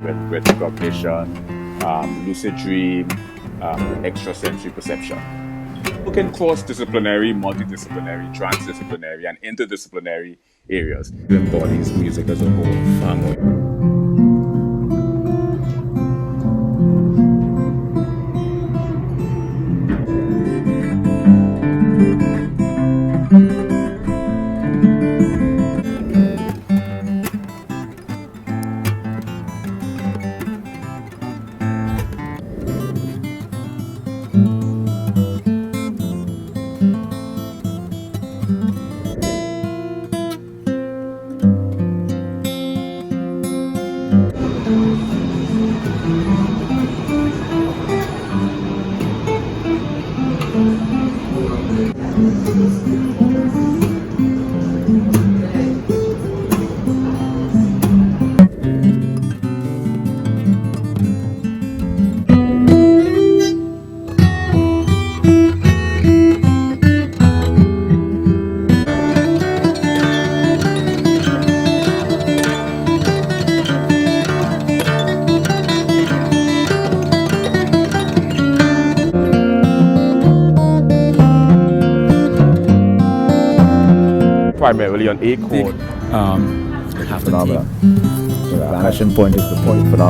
with cognition, lucid dream, extrasensory perception. Looking cross-disciplinary, multidisciplinary, transdisciplinary, and interdisciplinary areas embodies music as a whole far more. Primarily on A chord. Half the phenomenon. The vanishing point is the point phenomenon.